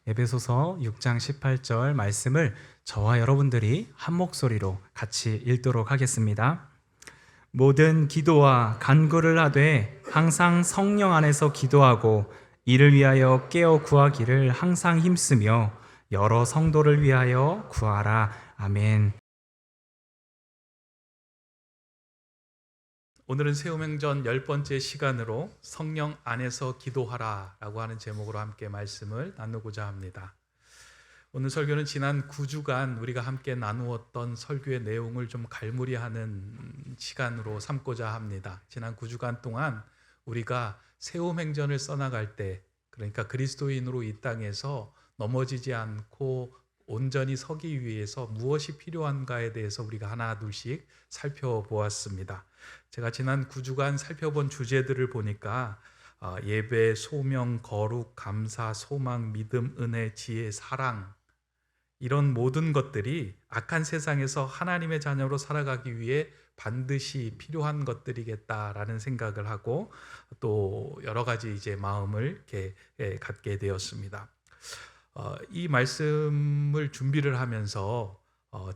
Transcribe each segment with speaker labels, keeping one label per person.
Speaker 1: 에베소서 6장 18절 말씀을 저와 여러분들이 한 목소리로 같이 읽도록 하겠습니다. 모든 기도와 간구를 하되 항상 성령 안에서 기도하고 이를 위하여 깨어 구하기를 항상 힘쓰며 여러 성도를 위하여 구하라. 아멘.
Speaker 2: 오늘은 세움행전 10번째 시간으로 성령 안에서 기도하라 라고 하는 제목으로 함께 말씀을 나누고자 합니다. 오늘 설교는 지난 9주간 우리가 함께 나누었던 설교의 내용을 좀 갈무리하는 시간으로 삼고자 합니다. 지난 9주간 동안 우리가 세움행전을 써나갈 때, 그러니까 그리스도인으로 이 땅에서 넘어지지 않고 온전히 서기 위해서 무엇이 필요한가에 대해서 우리가 하나 둘씩 살펴보았습니다. 제가 지난 9주간 살펴본 주제들을 보니까 예배, 소명, 거룩, 감사, 소망, 믿음, 은혜, 지혜, 사랑, 이런 모든 것들이 악한 세상에서 하나님의 자녀로 살아가기 위해 반드시 필요한 것들이겠다라는 생각을 하고 또 여러 가지 이제 마음을 이렇게 갖게 되었습니다. 이 말씀을 준비를 하면서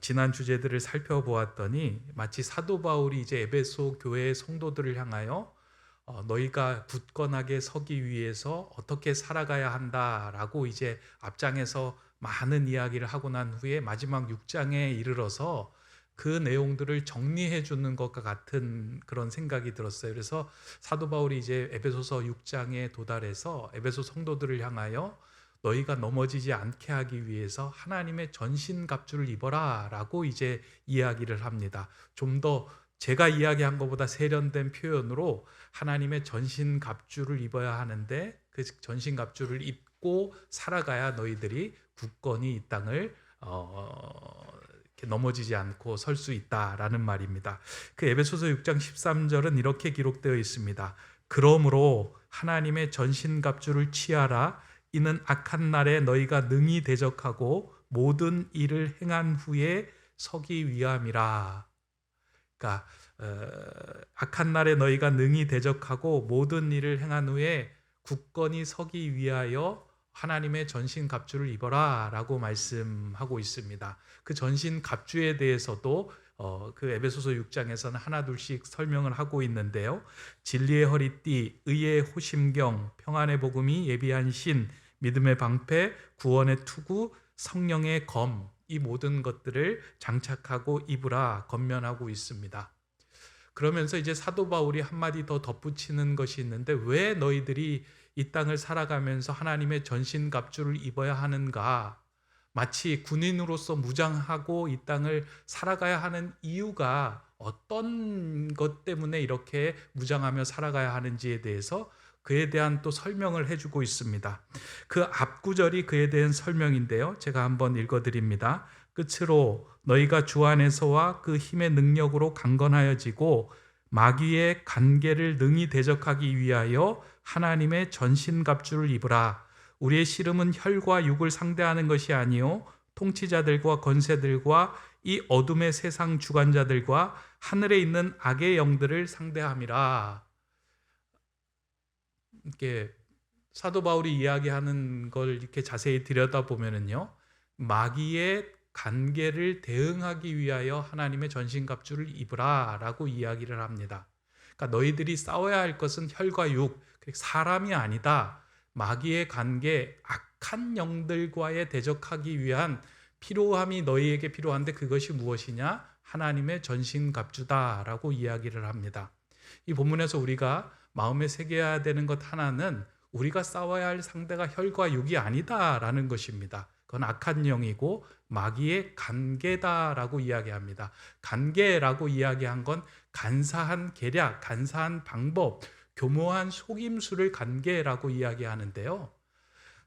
Speaker 2: 지난 주제들을 살펴보았더니 마치 사도 바울이 이제 에베소 교회의 성도들을 향하여 너희가 굳건하게 서기 위해서 어떻게 살아가야 한다라고 이제 앞장에서 많은 이야기를 하고 난 후에 마지막 6장에 이르러서 그 내용들을 정리해 주는 것과 같은 그런 생각이 들었어요. 그래서 사도 바울이 이제 에베소서 6장에 도달해서 에베소 성도들을 향하여 너희가 넘어지지 않게 하기 위해서 하나님의 전신갑주를 입어라 라고 이제 이야기를 합니다. 좀 더 제가 이야기한 것보다 세련된 표현으로 하나님의 전신갑주를 입어야 하는데 그 전신갑주를 입고 살아가야 너희들이 굳건히 이 땅을 이렇게 넘어지지 않고 설 수 있다라는 말입니다. 그 에베소서 6장 13절은 이렇게 기록되어 있습니다. 그러므로 하나님의 전신갑주를 취하라. 이는 악한 날에 너희가 능히 대적하고 모든 일을 행한 후에 서기 위함이라. 그러니까 악한 날에 너희가 능히 대적하고 모든 일을 행한 후에 굳건히 서기 위하여 하나님의 전신갑주를 입어라 라고 말씀하고 있습니다. 그 전신갑주에 대해서도 그 에베소서 6장에서는 하나 둘씩 설명을 하고 있는데요. 진리의 허리띠, 의의 호심경, 평안의 복음이 예비한 신, 믿음의 방패, 구원의 투구, 성령의 검, 이 모든 것들을 장착하고 입으라 권면하고 있습니다. 그러면서 이제 사도 바울이 한마디 더 덧붙이는 것이 있는데 왜 너희들이 이 땅을 살아가면서 하나님의 전신갑주를 입어야 하는가? 마치 군인으로서 무장하고 이 땅을 살아가야 하는 이유가 어떤 것 때문에 이렇게 무장하며 살아가야 하는지에 대해서 그에 대한 또 설명을 해주고 있습니다. 그 앞구절이 그에 대한 설명인데요. 제가 한번 읽어드립니다. 끝으로 너희가 주 안에서와 그 힘의 능력으로 강건하여지고 마귀의 간계를 능히 대적하기 위하여 하나님의 전신갑주를 입으라. 우리의 씨름은 혈과 육을 상대하는 것이 아니요 통치자들과 권세들과 이 어둠의 세상 주관자들과 하늘에 있는 악의 영들을 상대함이라. 이렇게 사도 바울이 이야기하는 걸 이렇게 자세히 들여다보면은요, 마귀의 간계를 대응하기 위하여 하나님의 전신갑주를 입으라 라고 이야기를 합니다. 그러니까 너희들이 싸워야 할 것은 혈과 육, 사람이 아니다. 마귀의 간계, 악한 영들과의 대적하기 위한 필요함이 너희에게 필요한데 그것이 무엇이냐? 하나님의 전신갑주다라고 이야기를 합니다. 이 본문에서 우리가 마음에 새겨야 되는 것 하나는 우리가 싸워야 할 상대가 혈과 육이 아니다라는 것입니다. 그건 악한 영이고 마귀의 간계다라고 이야기합니다. 간계라고 이야기한 건 간사한 계략, 간사한 방법, 교모한 속임수를 간계라고 이야기하는데요.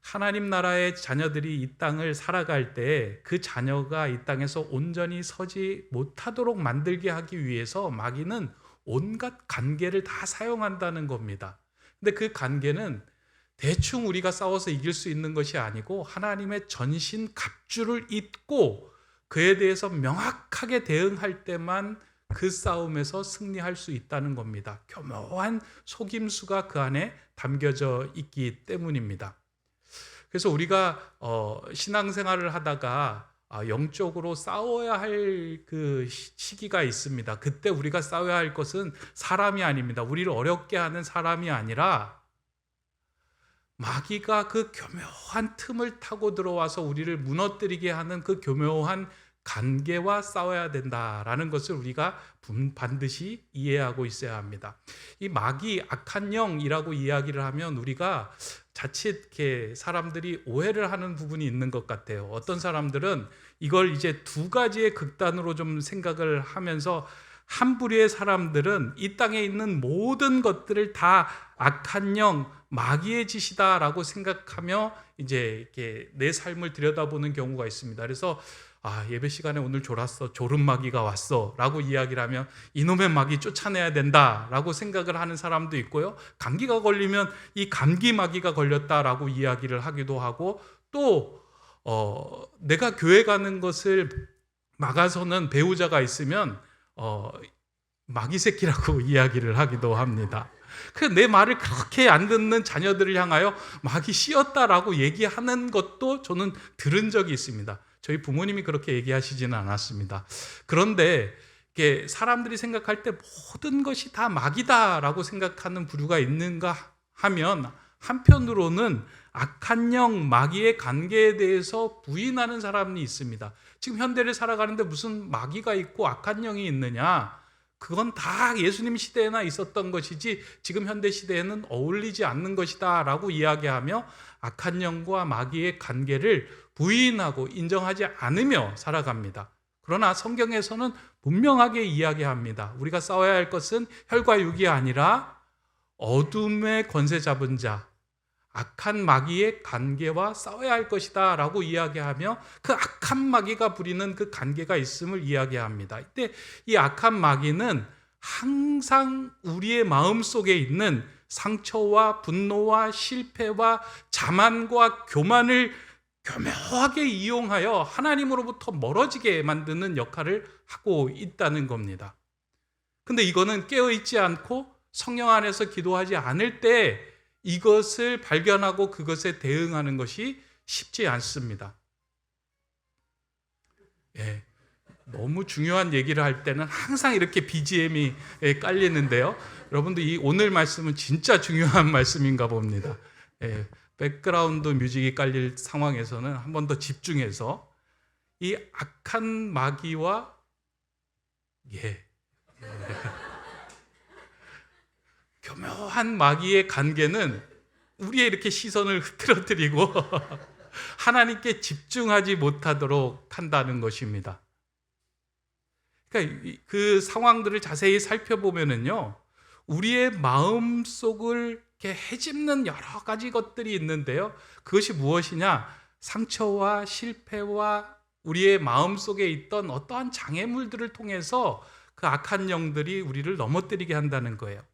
Speaker 2: 하나님 나라의 자녀들이 이 땅을 살아갈 때 그 자녀가 이 땅에서 온전히 서지 못하도록 만들게 하기 위해서 마귀는 온갖 간계를 다 사용한다는 겁니다. 근데 그 간계는 대충 우리가 싸워서 이길 수 있는 것이 아니고 하나님의 전신 갑주를 입고 그에 대해서 명확하게 대응할 때만 그 싸움에서 승리할 수 있다는 겁니다. 교묘한 속임수가 그 안에 담겨져 있기 때문입니다. 그래서 우리가 신앙생활을 하다가 영적으로 싸워야 할 그 시기가 있습니다. 그때 우리가 싸워야 할 것은 사람이 아닙니다. 우리를 어렵게 하는 사람이 아니라 마귀가 그 교묘한 틈을 타고 들어와서 우리를 무너뜨리게 하는 그 교묘한 관계와 싸워야 된다라는 것을 우리가 반드시 이해하고 있어야 합니다. 이 마귀, 악한 영이라고 이야기를 하면 우리가 자칫 이렇게 사람들이 오해를 하는 부분이 있는 것 같아요. 어떤 사람들은 이걸 이제 두 가지의 극단으로 좀 생각을 하면서, 한 부류의 사람들은 이 땅에 있는 모든 것들을 다 악한 영, 마귀의 짓이다라고 생각하며 이제 이렇게 내 삶을 들여다보는 경우가 있습니다. 그래서 예배 시간에 오늘 졸았어, 졸음 마귀가 왔어 라고 이야기를 하면 이놈의 마귀 쫓아내야 된다 라고 생각을 하는 사람도 있고요, 감기가 걸리면 이 감기 마귀가 걸렸다라고 이야기를 하기도 하고, 또 내가 교회 가는 것을 막아서는 배우자가 있으면 마귀 새끼라고 이야기를 하기도 합니다. 그래서 내 말을 그렇게 안 듣는 자녀들을 향하여 마귀 씌었다라고 얘기하는 것도 저는 들은 적이 있습니다. 저희 부모님이 그렇게 얘기하시지는 않았습니다. 그런데 이게 사람들이 생각할 때 모든 것이 다 마귀다라고 생각하는 부류가 있는가 하면, 한편으로는 악한 영, 마귀의 관계에 대해서 부인하는 사람이 있습니다. 지금 현대를 살아가는데 무슨 마귀가 있고 악한 영이 있느냐? 그건 다 예수님 시대에나 있었던 것이지 지금 현대 시대에는 어울리지 않는 것이다 라고 이야기하며 악한 영과 마귀의 관계를 부인하고 인정하지 않으며 살아갑니다. 그러나 성경에서는 분명하게 이야기합니다. 우리가 싸워야 할 것은 혈과 육이 아니라 어둠의 권세 잡은 자, 악한 마귀의 관계와 싸워야 할 것이다 라고 이야기하며 그 악한 마귀가 부리는 그 관계가 있음을 이야기합니다. 이때 이 악한 마귀는 항상 우리의 마음속에 있는 상처와 분노와 실패와 자만과 교만을 교묘하게 이용하여 하나님으로부터 멀어지게 만드는 역할을 하고 있다는 겁니다. 근데 이거는 깨어있지 않고 성령 안에서 기도하지 않을 때 이것을 발견하고 그것에 대응하는 것이 쉽지 않습니다. 너무 중요한 얘기를 할 때는 항상 이렇게 BGM이 깔리는데요. 여러분들 이 오늘 말씀은 진짜 중요한 말씀인가 봅니다. 백그라운드 뮤직이 깔릴 상황에서는 한 번 더 집중해서 이 악한 마귀와 교묘한 마귀의 관계는 우리의 이렇게 시선을 흐트러뜨리고 하나님께 집중하지 못하도록 한다는 것입니다. 그러니까 그 상황들을 자세히 살펴보면은요, 우리의 마음속을 이렇게 헤집는 여러 가지 것들이 있는데요, 그것이 무엇이냐? 상처와 실패와 우리의 마음속에 있던 어떠한 장애물들을 통해서 그 악한 영들이 우리를 넘어뜨리게 한다는 거예요.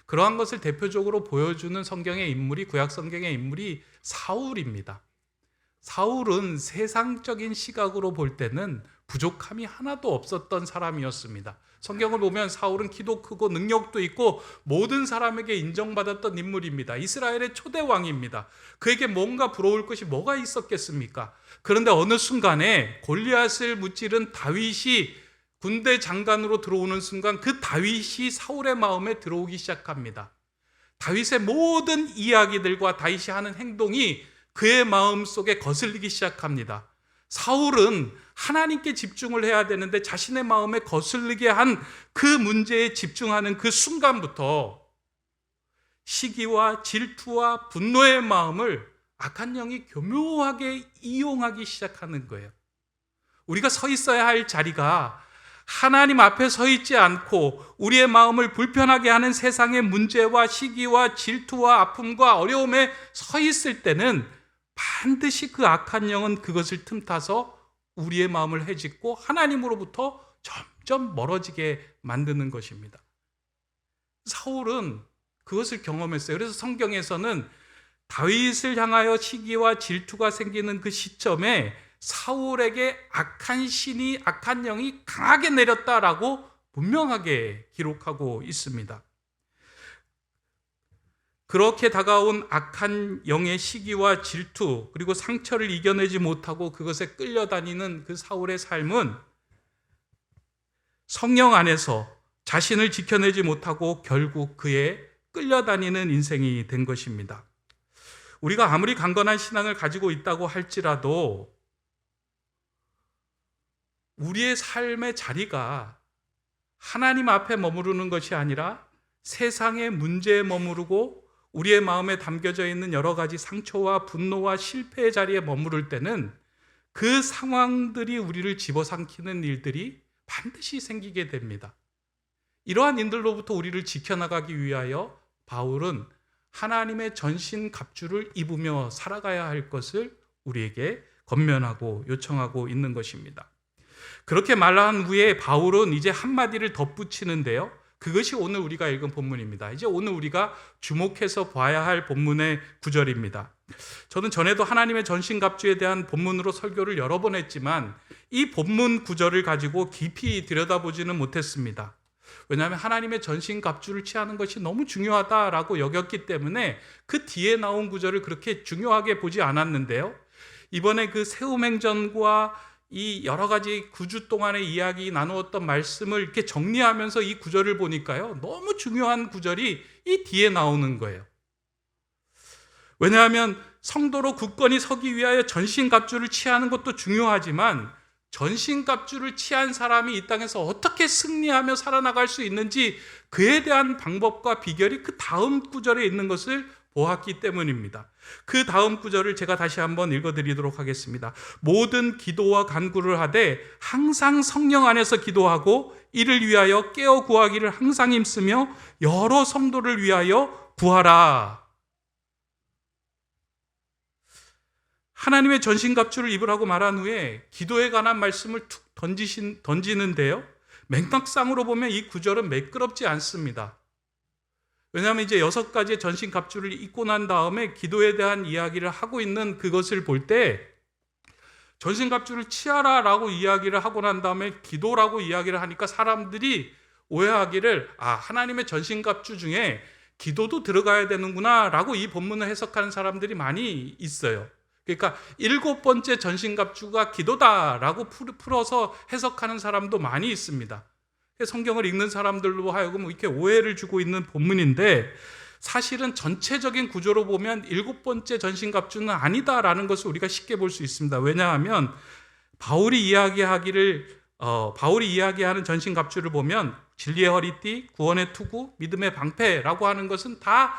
Speaker 2: 그러한 것을 대표적으로 보여주는 성경의 인물이, 구약 성경의 인물이 사울입니다. 사울은 세상적인 시각으로 볼 때는 부족함이 하나도 없었던 사람이었습니다. 성경을 보면 사울은 키도 크고 능력도 있고 모든 사람에게 인정받았던 인물입니다. 이스라엘의 초대 왕입니다. 그에게 뭔가 부러울 것이 뭐가 있었겠습니까? 그런데 어느 순간에 골리앗을 무찌른 다윗이 군대 장관으로 들어오는 순간 그 다윗이 사울의 마음에 들어오기 시작합니다. 다윗의 모든 이야기들과 다윗이 하는 행동이 그의 마음속에 거슬리기 시작합니다. 사울은 하나님께 집중을 해야 되는데 자신의 마음에 거슬리게 한 그 문제에 집중하는 그 순간부터 시기와 질투와 분노의 마음을 악한 영이 교묘하게 이용하기 시작하는 거예요. 우리가 서 있어야 할 자리가 하나님 앞에 서 있지 않고 우리의 마음을 불편하게 하는 세상의 문제와 시기와 질투와 아픔과 어려움에 서 있을 때는 반드시 그 악한 영은 그것을 틈타서 우리의 마음을 헤집고 하나님으로부터 점점 멀어지게 만드는 것입니다. 사울은 그것을 경험했어요. 그래서 성경에서는 다윗을 향하여 시기와 질투가 생기는 그 시점에 사울에게 악한 신이, 악한 영이 강하게 내렸다라고 분명하게 기록하고 있습니다. 그렇게 다가온 악한 영의 시기와 질투 그리고 상처를 이겨내지 못하고 그것에 끌려다니는 그 사울의 삶은 성령 안에서 자신을 지켜내지 못하고 결국 그에 끌려다니는 인생이 된 것입니다. 우리가 아무리 강건한 신앙을 가지고 있다고 할지라도 우리의 삶의 자리가 하나님 앞에 머무르는 것이 아니라 세상의 문제에 머무르고 우리의 마음에 담겨져 있는 여러 가지 상처와 분노와 실패의 자리에 머무를 때는 그 상황들이 우리를 집어삼키는 일들이 반드시 생기게 됩니다. 이러한 일들로부터 우리를 지켜나가기 위하여 바울은 하나님의 전신 갑주를 입으며 살아가야 할 것을 우리에게 권면하고 요청하고 있는 것입니다. 그렇게 말한 후에 바울은 이제 한마디를 덧붙이는데요. 그것이 오늘 우리가 읽은 본문입니다. 이제 오늘 우리가 주목해서 봐야 할 본문의 구절입니다. 저는 전에도 하나님의 전신갑주에 대한 본문으로 설교를 여러 번 했지만 이 본문 구절을 가지고 깊이 들여다보지는 못했습니다. 왜냐하면 하나님의 전신갑주를 취하는 것이 너무 중요하다라고 여겼기 때문에 그 뒤에 나온 구절을 그렇게 중요하게 보지 않았는데요. 이번에 그 세움행전과 이 여러 가지 9주 동안의 이야기 나누었던 말씀을 이렇게 정리하면서 이 구절을 보니까요, 너무 중요한 구절이 이 뒤에 나오는 거예요. 왜냐하면 성도로 굳건히 서기 위하여 전신갑주를 취하는 것도 중요하지만 전신갑주를 취한 사람이 이 땅에서 어떻게 승리하며 살아나갈 수 있는지 그에 대한 방법과 비결이 그 다음 구절에 있는 것을 보았기 때문입니다. 그 다음 구절을 제가 다시 한번 읽어드리도록 하겠습니다. 모든 기도와 간구를 하되 항상 성령 안에서 기도하고 이를 위하여 깨어 구하기를 항상 힘쓰며 여러 성도를 위하여 구하라. 하나님의 전신갑주를 입으라고 말한 후에 기도에 관한 말씀을 툭 던지는데요. 맥락상으로 보면 이 구절은 매끄럽지 않습니다. 왜냐하면 이제 6가지의 전신갑주를 입고 난 다음에 기도에 대한 이야기를 하고 있는 그것을 볼 때 전신갑주를 취하라라고 이야기를 하고 난 다음에 기도라고 이야기를 하니까 사람들이 오해하기를 하나님의 전신갑주 중에 기도도 들어가야 되는구나 라고 이 본문을 해석하는 사람들이 많이 있어요. 그러니까 7번째 전신갑주가 기도다라고 풀어서 해석하는 사람도 많이 있습니다. 성경을 읽는 사람들로 하여금 이렇게 오해를 주고 있는 본문인데 사실은 전체적인 구조로 보면 7번째 전신갑주는 아니다라는 것을 우리가 쉽게 볼 수 있습니다. 왜냐하면 바울이 이야기하는 전신갑주를 보면 진리의 허리띠, 구원의 투구, 믿음의 방패라고 하는 것은 다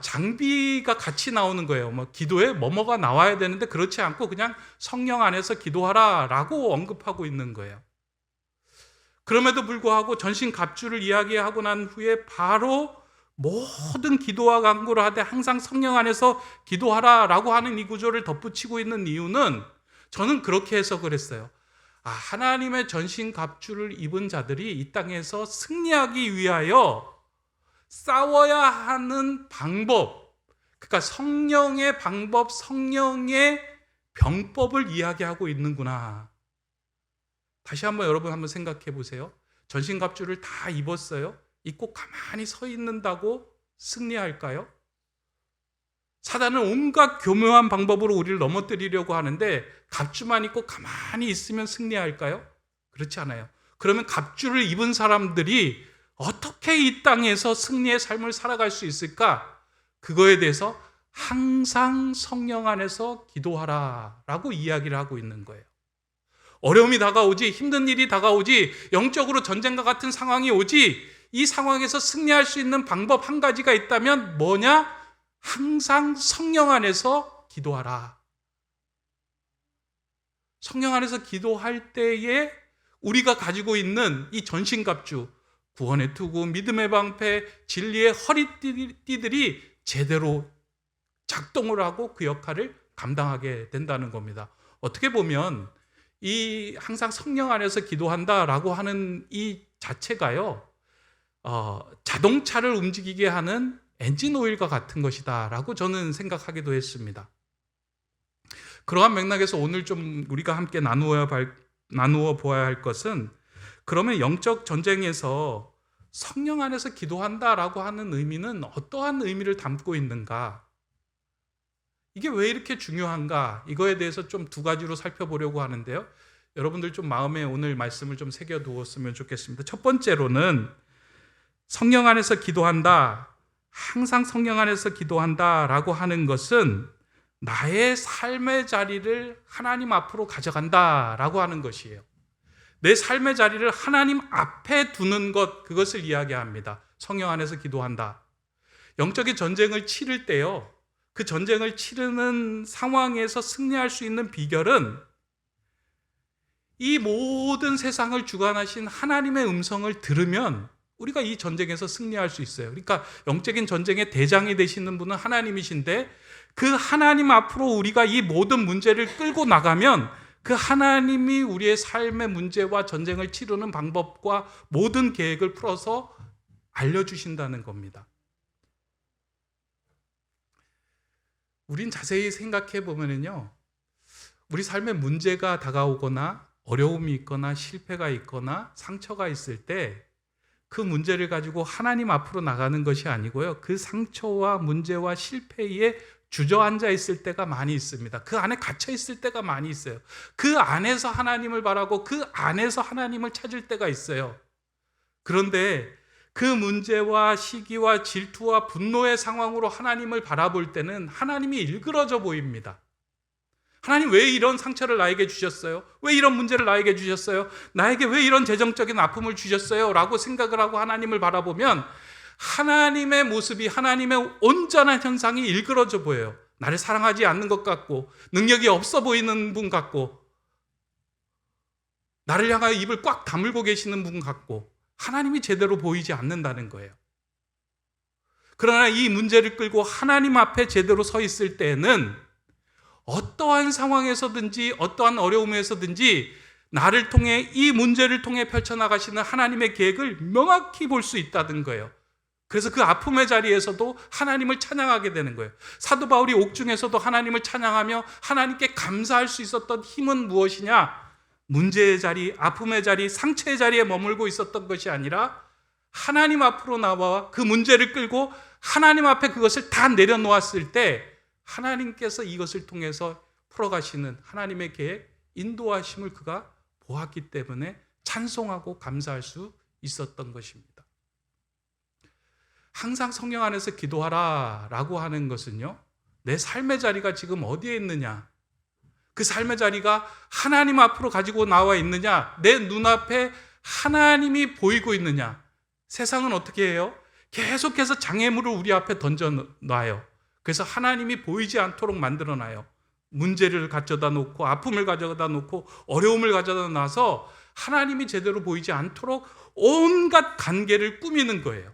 Speaker 2: 장비가 같이 나오는 거예요. 기도에 뭐뭐가 나와야 되는데 그렇지 않고 그냥 성령 안에서 기도하라라고 언급하고 있는 거예요. 그럼에도 불구하고 전신갑주를 이야기하고 난 후에 바로 모든 기도와 간구를 하되 항상 성령 안에서 기도하라라고 하는 이 구조를 덧붙이고 있는 이유는 저는 그렇게 해석을 했어요. 하나님의 전신갑주를 입은 자들이 이 땅에서 승리하기 위하여 싸워야 하는 방법, 그러니까 성령의 방법, 성령의 병법을 이야기하고 있는구나. 다시 한번 여러분 한번 생각해 보세요. 전신갑주를 다 입었어요. 입고 가만히 서 있는다고 승리할까요? 사단은 온갖 교묘한 방법으로 우리를 넘어뜨리려고 하는데 갑주만 입고 가만히 있으면 승리할까요? 그렇지 않아요. 그러면 갑주를 입은 사람들이 어떻게 이 땅에서 승리의 삶을 살아갈 수 있을까? 그거에 대해서 항상 성령 안에서 기도하라라고 이야기를 하고 있는 거예요. 어려움이 다가오지, 힘든 일이 다가오지, 영적으로 전쟁과 같은 상황이 오지, 이 상황에서 승리할 수 있는 방법 한 가지가 있다면 뭐냐? 항상 성령 안에서 기도하라. 성령 안에서 기도할 때에 우리가 가지고 있는 이 전신갑주, 구원의 투구, 믿음의 방패, 진리의 허리띠들이 제대로 작동을 하고 그 역할을 감당하게 된다는 겁니다. 어떻게 보면 이 항상 성령 안에서 기도한다라고 하는 이 자체가요, 자동차를 움직이게 하는 엔진 오일과 같은 것이다라고 저는 생각하기도 했습니다. 그러한 맥락에서 오늘 좀 우리가 함께 나누어 보아야 할 것은, 그러면 영적 전쟁에서 성령 안에서 기도한다라고 하는 의미는 어떠한 의미를 담고 있는가? 이게 왜 이렇게 중요한가? 이거에 대해서 좀 두 가지로 살펴보려고 하는데요. 여러분들 좀 마음에 오늘 말씀을 좀 새겨두었으면 좋겠습니다. 첫 번째로는 성령 안에서 기도한다, 항상 성령 안에서 기도한다라고 하는 것은 나의 삶의 자리를 하나님 앞으로 가져간다라고 하는 것이에요. 내 삶의 자리를 하나님 앞에 두는 것, 그것을 이야기합니다. 성령 안에서 기도한다. 영적인 전쟁을 치를 때요, 그 전쟁을 치르는 상황에서 승리할 수 있는 비결은 이 모든 세상을 주관하신 하나님의 음성을 들으면 우리가 이 전쟁에서 승리할 수 있어요. 그러니까 영적인 전쟁의 대장이 되시는 분은 하나님이신데, 그 하나님 앞으로 우리가 이 모든 문제를 끌고 나가면 그 하나님이 우리의 삶의 문제와 전쟁을 치르는 방법과 모든 계획을 풀어서 알려주신다는 겁니다. 우린 자세히 생각해 보면요, 우리 삶에 문제가 다가오거나 어려움이 있거나 실패가 있거나 상처가 있을 때 그 문제를 가지고 하나님 앞으로 나가는 것이 아니고요, 그 상처와 문제와 실패에 주저앉아 있을 때가 많이 있습니다. 그 안에 갇혀 있을 때가 많이 있어요. 그 안에서 하나님을 바라고 그 안에서 하나님을 찾을 때가 있어요. 그런데 그 문제와 시기와 질투와 분노의 상황으로 하나님을 바라볼 때는 하나님이 일그러져 보입니다. 하나님, 왜 이런 상처를 나에게 주셨어요? 왜 이런 문제를 나에게 주셨어요? 나에게 왜 이런 재정적인 아픔을 주셨어요? 라고 생각을 하고 하나님을 바라보면 하나님의 모습이, 하나님의 온전한 현상이 일그러져 보여요. 나를 사랑하지 않는 것 같고, 능력이 없어 보이는 분 같고, 나를 향하여 입을 꽉 다물고 계시는 분 같고, 하나님이 제대로 보이지 않는다는 거예요. 그러나 이 문제를 끌고 하나님 앞에 제대로 서 있을 때는 어떠한 상황에서든지 어떠한 어려움에서든지 나를 통해, 이 문제를 통해 펼쳐나가시는 하나님의 계획을 명확히 볼 수 있다는 거예요. 그래서 그 아픔의 자리에서도 하나님을 찬양하게 되는 거예요. 사도 바울이 옥중에서도 하나님을 찬양하며 하나님께 감사할 수 있었던 힘은 무엇이냐? 문제의 자리, 아픔의 자리, 상처의 자리에 머물고 있었던 것이 아니라 하나님 앞으로 나와 그 문제를 끌고 하나님 앞에 그것을 다 내려놓았을 때 하나님께서 이것을 통해서 풀어가시는 하나님의 계획, 인도하심을 그가 보았기 때문에 찬송하고 감사할 수 있었던 것입니다. 항상 성령 안에서 기도하라 라고 하는 것은요, 내 삶의 자리가 지금 어디에 있느냐, 그 삶의 자리가 하나님 앞으로 가지고 나와 있느냐, 내 눈앞에 하나님이 보이고 있느냐. 세상은 어떻게 해요? 계속해서 장애물을 우리 앞에 던져놔요. 그래서 하나님이 보이지 않도록 만들어놔요. 문제를 가져다 놓고, 아픔을 가져다 놓고, 어려움을 가져다 놔서 하나님이 제대로 보이지 않도록 온갖 관계를 꾸미는 거예요.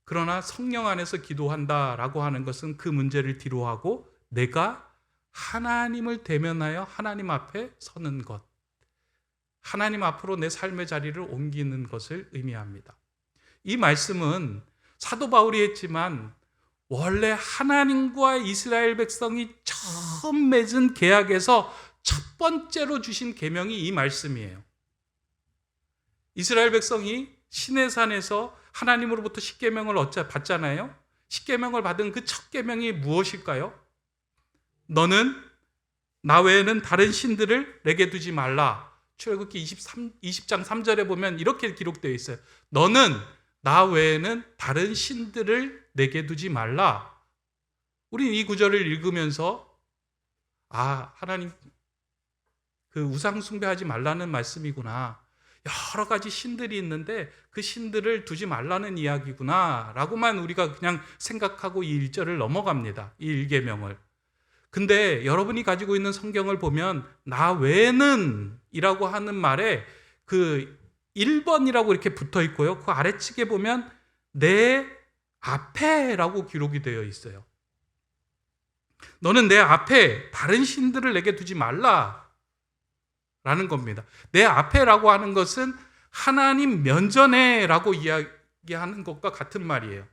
Speaker 2: 그러나 성령 안에서 기도한다라고 하는 것은 그 문제를 뒤로하고 내가 하나님을 대면하여 하나님 앞에 서는 것, 하나님 앞으로 내 삶의 자리를 옮기는 것을 의미합니다. 이 말씀은 사도 바울이 했지만 원래 하나님과 이스라엘 백성이 처음 맺은 계약에서 첫 번째로 주신 계명이 이 말씀이에요. 이스라엘 백성이 시내산에서 하나님으로부터 십계명을 받잖아요. 십계명을 받은 그 첫 계명이 무엇일까요? 너는 나 외에는 다른 신들을 내게 두지 말라. 출애굽기 20장 3절에 보면 이렇게 기록되어 있어요. 너는 나 외에는 다른 신들을 내게 두지 말라. 우린 이 구절을 읽으면서 하나님 그 우상 숭배하지 말라는 말씀이구나. 여러 가지 신들이 있는데 그 신들을 두지 말라는 이야기구나 라고만 우리가 그냥 생각하고 이 1절을 넘어갑니다. 이 1계명을. 근데 여러분이 가지고 있는 성경을 보면 나 외에는 이라고 하는 말에 그 1번이라고 이렇게 붙어 있고요. 그 아래측에 보면 내 앞에 라고 기록이 되어 있어요. 너는 내 앞에 다른 신들을 내게 두지 말라 라는 겁니다. 내 앞에라고 하는 것은 하나님 면전에라고 이야기하는 것과 같은 말이에요.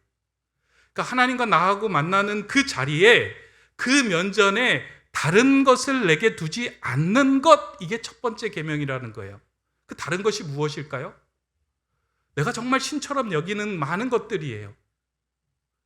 Speaker 2: 그러니까 하나님과 나하고 만나는 그 자리에, 그 면전에 다른 것을 내게 두지 않는 것, 이게 첫 번째 계명이라는 거예요. 그 다른 것이 무엇일까요? 내가 정말 신처럼 여기는 많은 것들이에요.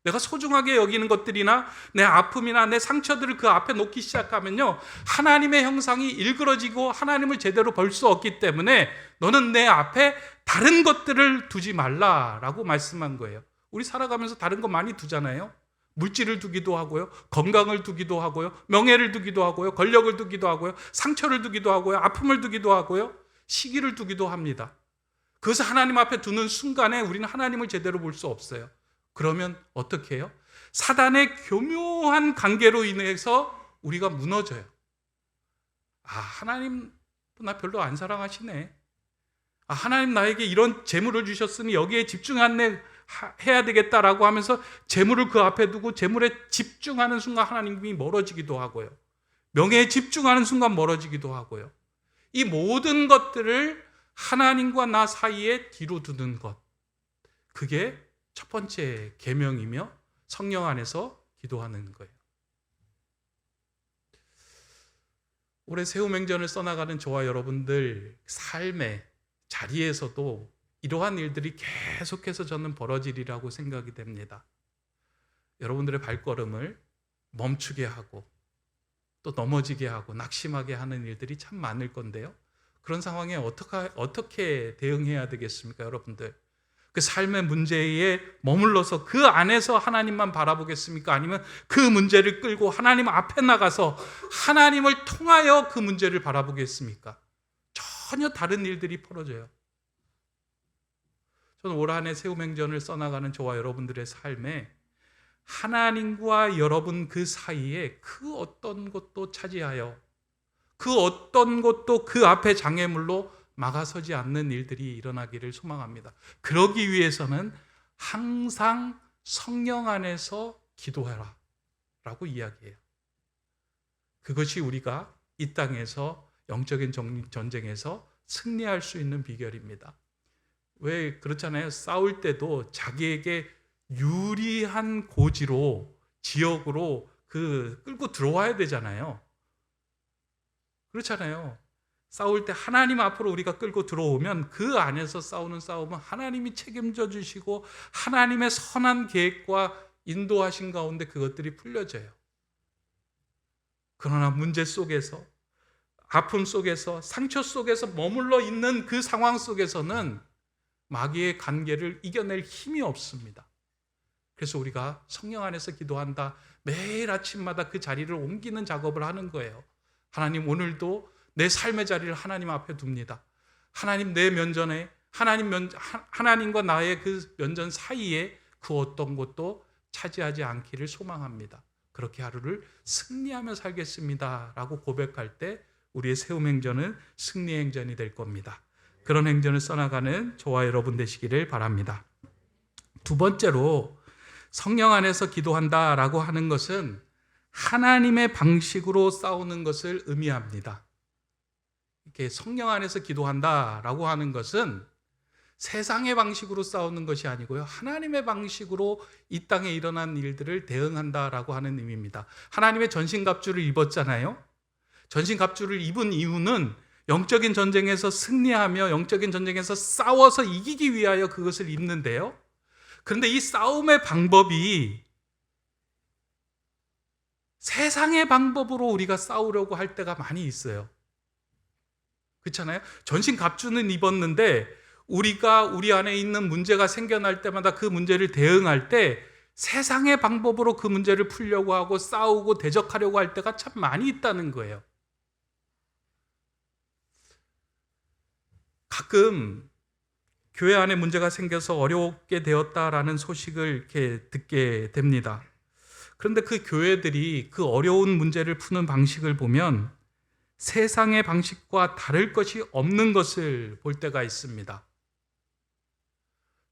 Speaker 2: 내가 소중하게 여기는 것들이나 내 아픔이나 내 상처들을 그 앞에 놓기 시작하면요, 하나님의 형상이 일그러지고 하나님을 제대로 볼 수 없기 때문에 너는 내 앞에 다른 것들을 두지 말라라고 말씀한 거예요. 우리 살아가면서 다른 거 많이 두잖아요. 물질을 두기도 하고요, 건강을 두기도 하고요, 명예를 두기도 하고요, 권력을 두기도 하고요, 상처를 두기도 하고요, 아픔을 두기도 하고요, 시기를 두기도 합니다. 그것을 하나님 앞에 두는 순간에 우리는 하나님을 제대로 볼 수 없어요. 그러면 어떻게 해요? 사단의 교묘한 관계로 인해서 우리가 무너져요. 하나님 나 별로 안 사랑하시네. 하나님 나에게 이런 재물을 주셨으니 여기에 집중해야 되겠다라고 하면서 재물을 그 앞에 두고 재물에 집중하는 순간 하나님이 멀어지기도 하고요. 명예에 집중하는 순간 멀어지기도 하고요. 이 모든 것들을 하나님과 나 사이에 뒤로 두는 것, 그게 첫 번째 계명이며 성령 안에서 기도하는 거예요. 올해 새우맹전을 써나가는 저와 여러분들 삶의 자리에서도 이러한 일들이 계속해서 저는 벌어지리라고 생각이 됩니다. 여러분들의 발걸음을 멈추게 하고 또 넘어지게 하고 낙심하게 하는 일들이 참 많을 건데요. 그런 상황에 어떻게 대응해야 되겠습니까, 여러분들? 그 삶의 문제에 머물러서 그 안에서 하나님만 바라보겠습니까? 아니면 그 문제를 끌고 하나님 앞에 나가서 하나님을 통하여 그 문제를 바라보겠습니까? 전혀 다른 일들이 벌어져요. 저는 올 한 해 새우맹전을 써나가는 저와 여러분들의 삶에 하나님과 여러분 그 사이에 그 어떤 것도 차지하여 그 어떤 것도 그 앞에 장애물로 막아서지 않는 일들이 일어나기를 소망합니다. 그러기 위해서는 항상 성령 안에서 기도해라 라고 이야기해요. 그것이 우리가 이 땅에서 영적인 전쟁에서 승리할 수 있는 비결입니다. 왜 그렇잖아요. 싸울 때도 자기에게 유리한 고지로 지역으로 끌고 들어와야 되잖아요. 그렇잖아요. 싸울 때 하나님 앞으로 우리가 끌고 들어오면 그 안에서 싸우는 싸움은 하나님이 책임져 주시고 하나님의 선한 계획과 인도하신 가운데 그것들이 풀려져요. 그러나 문제 속에서, 아픔 속에서, 상처 속에서 머물러 있는 그 상황 속에서는 마귀의 관계를 이겨낼 힘이 없습니다. 그래서 우리가 성령 안에서 기도한다. 매일 아침마다 그 자리를 옮기는 작업을 하는 거예요. 하나님, 오늘도 내 삶의 자리를 하나님 앞에 둡니다. 하나님, 내 면전에 하나님과 나의 그 면전 사이에 그 어떤 것도 차지하지 않기를 소망합니다. 그렇게 하루를 승리하며 살겠습니다 라고 고백할 때 우리의 새움행전은 승리의 행전이 될 겁니다. 그런 행전을 써나가는 저와 여러분 되시기를 바랍니다. 두 번째로 성령 안에서 기도한다라고 하는 것은 하나님의 방식으로 싸우는 것을 의미합니다. 이렇게 성령 안에서 기도한다라고 하는 것은 세상의 방식으로 싸우는 것이 아니고요, 하나님의 방식으로 이 땅에 일어난 일들을 대응한다라고 하는 의미입니다. 하나님의 전신갑주를 입었잖아요. 전신갑주를 입은 이유는 영적인 전쟁에서 승리하며 영적인 전쟁에서 싸워서 이기기 위하여 그것을 입는데요. 그런데 이 싸움의 방법이 세상의 방법으로 우리가 싸우려고 할 때가 많이 있어요. 그렇잖아요? 전신갑주는 입었는데 우리가 우리 안에 있는 문제가 생겨날 때마다 그 문제를 대응할 때 세상의 방법으로 그 문제를 풀려고 하고 싸우고 대적하려고 할 때가 참 많이 있다는 거예요. 가끔 교회 안에 문제가 생겨서 어렵게 되었다라는 소식을 이렇게 듣게 됩니다. 그런데 그 교회들이 그 어려운 문제를 푸는 방식을 보면 세상의 방식과 다를 것이 없는 것을 볼 때가 있습니다.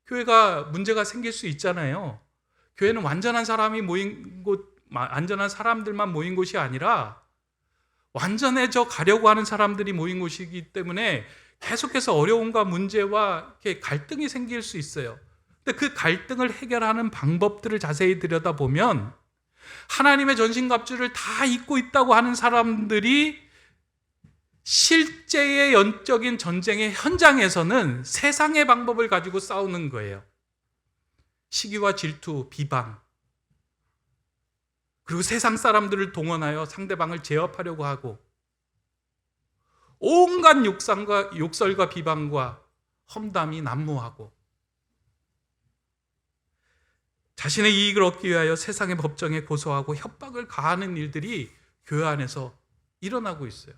Speaker 2: 교회가 문제가 생길 수 있잖아요. 교회는 완전한 사람들만 모인 곳이 아니라 완전해져 가려고 하는 사람들이 모인 곳이기 때문에 계속해서 어려움과 문제와 이렇게 갈등이 생길 수 있어요. 근데 그 갈등을 해결하는 방법들을 자세히 들여다보면 하나님의 전신갑주를 다 입고 있다고 하는 사람들이 실제의 영적인 전쟁의 현장에서는 세상의 방법을 가지고 싸우는 거예요. 시기와 질투, 비방, 그리고 세상 사람들을 동원하여 상대방을 제압하려고 하고, 온갖 욕설과 비방과 험담이 난무하고, 자신의 이익을 얻기 위하여 세상의 법정에 고소하고 협박을 가하는 일들이 교회 안에서 일어나고 있어요.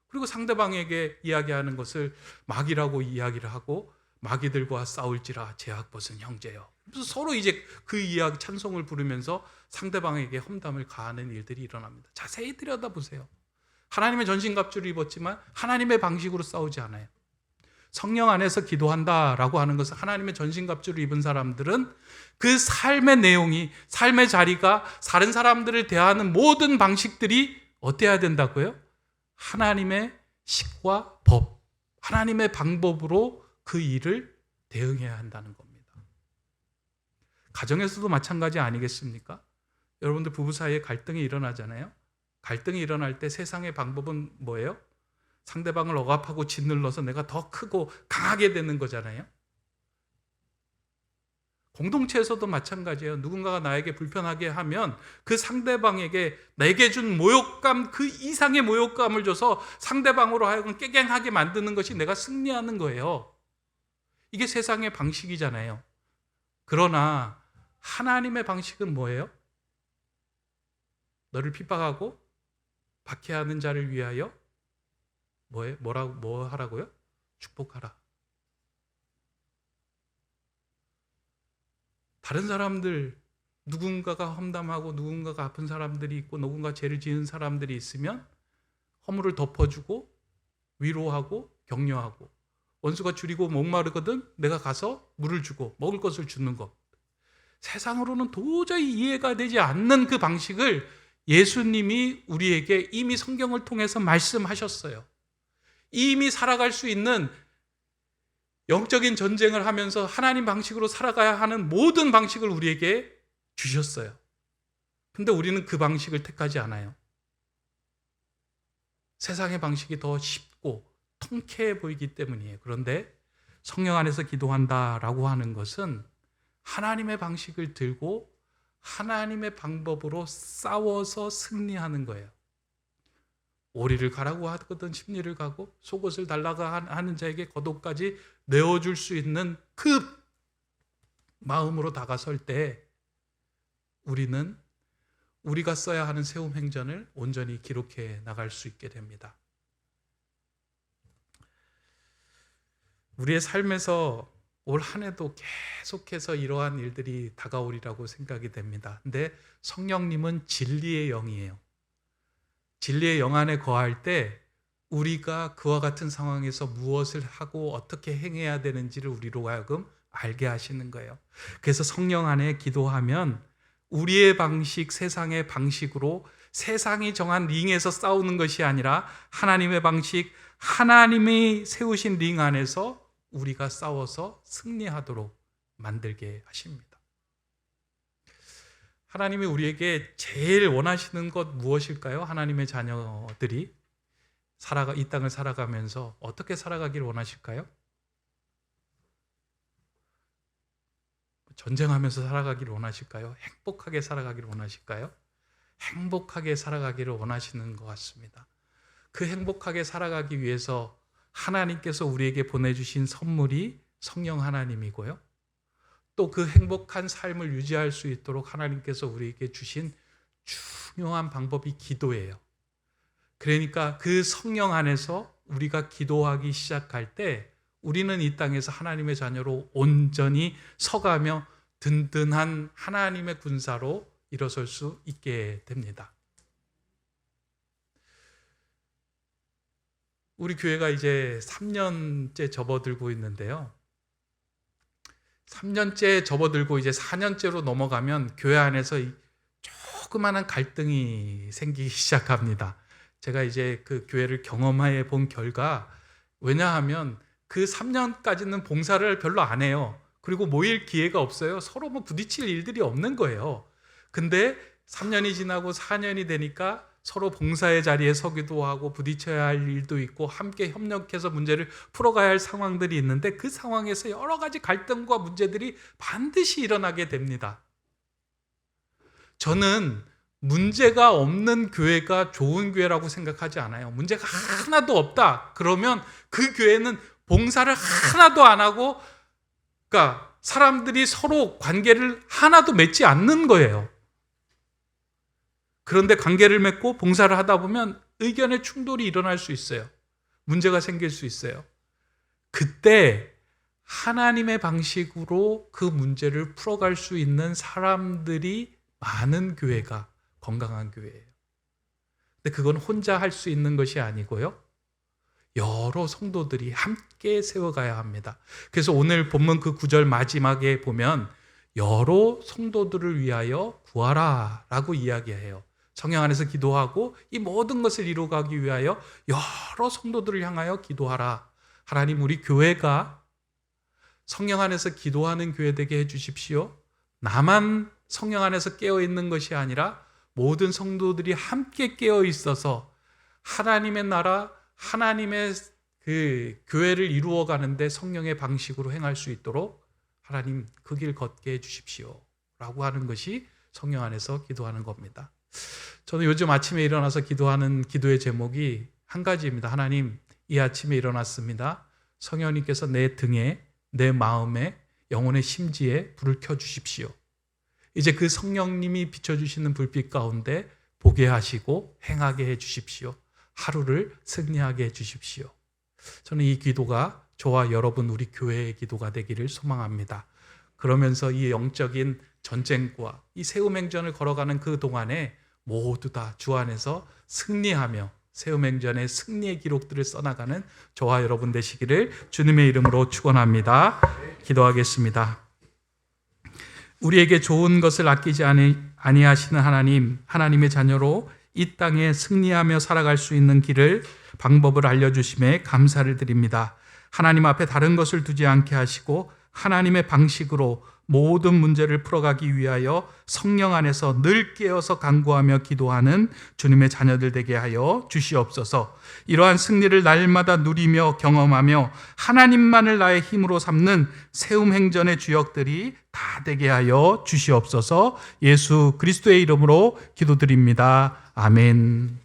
Speaker 2: 그리고 상대방에게 이야기하는 것을 마귀라고 이야기를 하고, 마귀들과 싸울지라 제약벗은 형제여. 그래서 서로 이제 그 이야기 찬송을 부르면서 상대방에게 험담을 가하는 일들이 일어납니다. 자세히 들여다보세요. 하나님의 전신갑주를 입었지만 하나님의 방식으로 싸우지 않아요. 성령 안에서 기도한다라고 하는 것은, 하나님의 전신갑주를 입은 사람들은 그 삶의 내용이, 삶의 자리가, 다른 사람들을 대하는 모든 방식들이 어때야 된다고요? 하나님의 식과 법, 하나님의 방법으로 그 일을 대응해야 한다는 겁니다. 가정에서도 마찬가지 아니겠습니까? 여러분들 부부 사이에 갈등이 일어나잖아요. 갈등이 일어날 때 세상의 방법은 뭐예요? 상대방을 억압하고 짓눌러서 내가 더 크고 강하게 되는 거잖아요. 공동체에서도 마찬가지예요. 누군가가 나에게 불편하게 하면 그 상대방에게 내게 준 모욕감, 그 이상의 모욕감을 줘서 상대방으로 하여금 깨갱하게 만드는 것이 내가 승리하는 거예요. 이게 세상의 방식이잖아요. 그러나 하나님의 방식은 뭐예요? 너를 핍박하고 박해하는 자를 위하여 뭐 하라고요? 축복하라. 다른 사람들, 누군가가 험담하고 누군가가 아픈 사람들이 있고 누군가 죄를 지은 사람들이 있으면 허물을 덮어주고 위로하고 격려하고, 원수가 줄이고 목마르거든 내가 가서 물을 주고 먹을 것을 주는 것. 세상으로는 도저히 이해가 되지 않는 그 방식을 예수님이 우리에게 이미 성경을 통해서 말씀하셨어요. 이미 살아갈 수 있는 영적인 전쟁을 하면서 하나님 방식으로 살아가야 하는 모든 방식을 우리에게 주셨어요. 근데 우리는 그 방식을 택하지 않아요. 세상의 방식이 더 쉽고 통쾌해 보이기 때문이에요. 그런데 성령 안에서 기도한다라고 하는 것은 하나님의 방식을 들고 하나님의 방법으로 싸워서 승리하는 거예요. 오리를 가라고 하거든 십리를 가고, 속옷을 달라고 하는 자에게 겉옷까지 내어줄 수 있는 그 마음으로 다가설 때 우리는 우리가 써야 하는 세움 행전을 온전히 기록해 나갈 수 있게 됩니다. 우리의 삶에서 올 한 해도 계속해서 이러한 일들이 다가오리라고 생각이 됩니다. 근데 성령님은 진리의 영이에요. 진리의 영 안에 거할 때 우리가 그와 같은 상황에서 무엇을 하고 어떻게 행해야 되는지를 우리로 하여금 알게 하시는 거예요. 그래서 성령 안에 기도하면 우리의 방식, 세상의 방식으로 세상이 정한 링에서 싸우는 것이 아니라 하나님의 방식, 하나님이 세우신 링 안에서 우리가 싸워서 승리하도록 만들게 하십니다. 하나님이 우리에게 제일 원하시는 것 무엇일까요? 하나님의 자녀들이 이 땅을 살아가면서 어떻게 살아가기를 원하실까요? 전쟁하면서 살아가기를 원하실까요? 행복하게 살아가기를 원하실까요? 행복하게 살아가기를 원하시는 것 같습니다. 그 행복하게 살아가기 위해서 하나님께서 우리에게 보내주신 선물이 성령 하나님이고요. 또 그 행복한 삶을 유지할 수 있도록 하나님께서 우리에게 주신 중요한 방법이 기도예요. 그러니까 그 성령 안에서 우리가 기도하기 시작할 때 우리는 이 땅에서 하나님의 자녀로 온전히 서가며 든든한 하나님의 군사로 일어설 수 있게 됩니다. 우리 교회가 이제 3년째 접어들고 있는데요. 3년째 접어들고 이제 4년째로 넘어가면 교회 안에서 조그마한 갈등이 생기기 시작합니다. 제가 이제 그 교회를 경험해 본 결과, 왜냐하면 그 3년까지는 봉사를 별로 안 해요. 그리고 모일 기회가 없어요. 서로 부딪힐 일들이 없는 거예요. 근데 3년이 지나고 4년이 되니까 서로 봉사의 자리에 서기도 하고 부딪혀야 할 일도 있고 함께 협력해서 문제를 풀어가야 할 상황들이 있는데 그 상황에서 여러 가지 갈등과 문제들이 반드시 일어나게 됩니다. 저는 문제가 없는 교회가 좋은 교회라고 생각하지 않아요. 문제가 하나도 없다. 그러면 그 교회는 봉사를 하나도 안 하고, 그러니까 사람들이 서로 관계를 하나도 맺지 않는 거예요. 그런데 관계를 맺고 봉사를 하다 보면 의견의 충돌이 일어날 수 있어요. 문제가 생길 수 있어요. 그때 하나님의 방식으로 그 문제를 풀어갈 수 있는 사람들이 많은 교회가 건강한 교회예요. 근데 그건 혼자 할 수 있는 것이 아니고요. 여러 성도들이 함께 세워가야 합니다. 그래서 오늘 본문 그 9절 마지막에 보면 여러 성도들을 위하여 구하라 라고 이야기해요. 성령 안에서 기도하고 이 모든 것을 이루어가기 위하여 여러 성도들을 향하여 기도하라. 하나님, 우리 교회가 성령 안에서 기도하는 교회 되게 해주십시오. 나만 성령 안에서 깨어있는 것이 아니라 모든 성도들이 함께 깨어 있어서 하나님의 나라, 하나님의 그 교회를 이루어가는데 성령의 방식으로 행할 수 있도록 하나님 그 길 걷게 해주십시오 라고 하는 것이 성령 안에서 기도하는 겁니다. 저는 요즘 아침에 일어나서 기도하는 기도의 제목이 한 가지입니다. 하나님, 이 아침에 일어났습니다. 성령님께서 내 등에, 내 마음에, 영혼의 심지에 불을 켜주십시오. 이제 그 성령님이 비춰주시는 불빛 가운데 보게 하시고 행하게 해주십시오. 하루를 승리하게 해주십시오. 저는 이 기도가 저와 여러분 우리 교회의 기도가 되기를 소망합니다. 그러면서 이 영적인 전쟁과 이 세움행전을 걸어가는 그 동안에 모두 다 주 안에서 승리하며 세움행전의 승리의 기록들을 써나가는 저와 여러분 되시기를 주님의 이름으로 축원합니다. 기도하겠습니다. 우리에게 좋은 것을 아끼지 아니하시는 하나님, 하나님의 자녀로 이 땅에 승리하며 살아갈 수 있는 길을, 방법을 알려주심에 감사를 드립니다. 하나님 앞에 다른 것을 두지 않게 하시고 하나님의 방식으로 모든 문제를 풀어가기 위하여 성령 안에서 늘 깨어서 간구하며 기도하는 주님의 자녀들 되게 하여 주시옵소서. 이러한 승리를 날마다 누리며 경험하며 하나님만을 나의 힘으로 삼는 세움행전의 주역들이 다 되게 하여 주시옵소서. 예수 그리스도의 이름으로 기도드립니다. 아멘.